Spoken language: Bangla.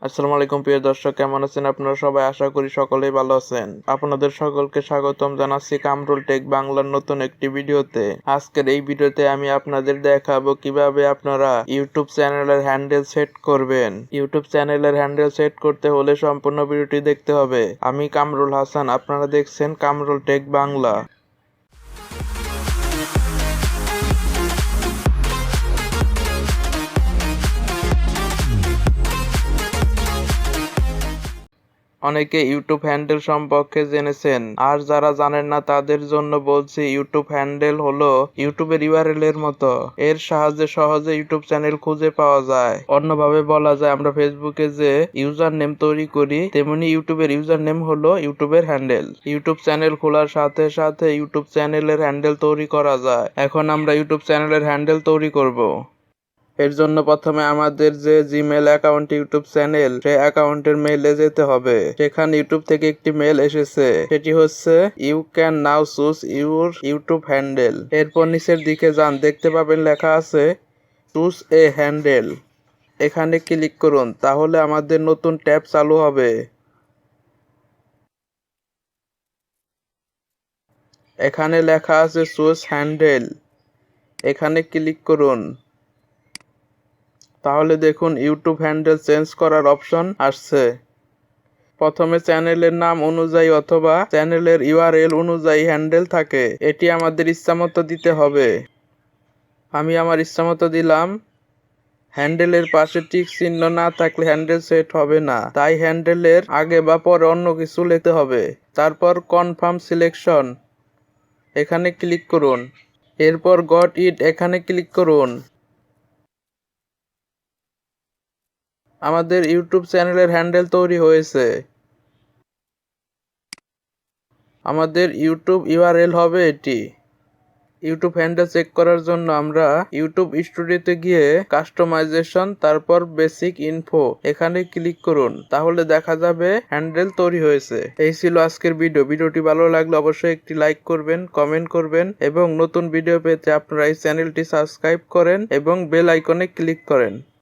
আসসালামু আলাইকুম প্রিয় দর্শক, কেমন আছেন আপনারা সবাই? আশা করি সকলেই ভালো আছেন। আপনাদের সকলকে স্বাগতম জানাচ্ছি কামরুল টেক বাংলার নতুন একটি ভিডিওতে। আজকের এই ভিডিওতে আমি আপনাদের দেখাবো কিভাবে আপনারা ইউটিউব চ্যানেলের হ্যান্ডেল সেট করবেন। ইউটিউব চ্যানেলের হ্যান্ডেল সেট করতে হলে সম্পূর্ণ ভিডিওটি দেখতে হবে। আমি কামরুল হাসান, আপনারা দেখছেন কামরুল টেক বাংলা। অনেকে ইউটিউব হ্যান্ডেল সম্পর্কে জেনেছেন, আর যারা জানেন না তাদের জন্য বলছি, ইউটিউব হ্যান্ডেল হলো ইউটিউবের ইউআরএল এর মতো। এর সাহায্যে সহজে ইউটিউব চ্যানেল খুঁজে পাওয়া যায়। অন্যভাবে বলা যায়, আমরা ফেসবুকে যে ইউজার নেম তৈরি করি, তেমনি ইউটিউবের ইউজার নেম হলো ইউটিউবের হ্যান্ডেল। ইউটিউব চ্যানেল খোলার সাথে সাথে ইউটিউব চ্যানেলের হ্যান্ডেল তৈরি করা যায়। এখন আমরা ইউটিউব চ্যানেলের হ্যান্ডেল তৈরি করব। এর জন্য প্রথমে আমাদের যে জিমেল অ্যাকাউন্ট ইউটিউব চ্যানেল, সেই অ্যাকাউন্টের মেইলে যেতে হবে। সেখানে ইউটিউব থেকে একটি মেল এসেছে, সেটি হচ্ছে you can now choose your YouTube handle. এরপর নিচের দিকে যান, দেখতে পাবেন লেখা আছে চুজ এ হ্যান্ডেল। এখানে ক্লিক করুন, তাহলে আমাদের নতুন ট্যাব চালু হবে। এখানে লেখা আছে চুজ হ্যান্ডেল, এখানে ক্লিক করুন। তাহলে দেখুন ইউটিউব হ্যান্ডেল চেঞ্জ করার অপশন আসছে। প্রথমে চ্যানেলের নাম অনুযায়ী অথবা চ্যানেলের ইউআরএল অনুযায়ী হ্যান্ডেল থাকে, এটি আমাদের ইচ্ছামতো দিতে হবে। আমি আমার ইচ্ছামতো দিলাম। হ্যান্ডেলের পাশে টিক চিহ্ন না থাকলে হ্যান্ডেল সেট হবে না, তাই হ্যান্ডেলের আগে বা পরে অন্য কিছু লিখতে হবে। তারপর কনফার্ম সিলেকশন, এখানে ক্লিক করুন। এরপর গট ইট, এখানে ক্লিক করুন। আমাদের ইউটিউব চ্যানেলের হ্যান্ডেল তৈরি হয়েছে। আমাদের ইউটিউব ইউআরএল হবে এটি। ইউটিউব হ্যান্ডেল চেক করার জন্য আমরা ইউটিউব স্টুডিওতে গিয়ে কাস্টমাইজেশন, তারপর বেসিক ইনফো, এখানে ক্লিক করুন। তাহলে দেখা যাবে হ্যান্ডেল তৈরি হয়েছে। এই ছিল আজকের ভিডিওটি ভালো লাগলে অবশ্যই একটি লাইক করবেন, কমেন্ট করবেন এবং নতুন ভিডিও পেতে আপনারা এই চ্যানেলটি সাবস্ক্রাইব করেন এবং বেল আইকনে ক্লিক করেন।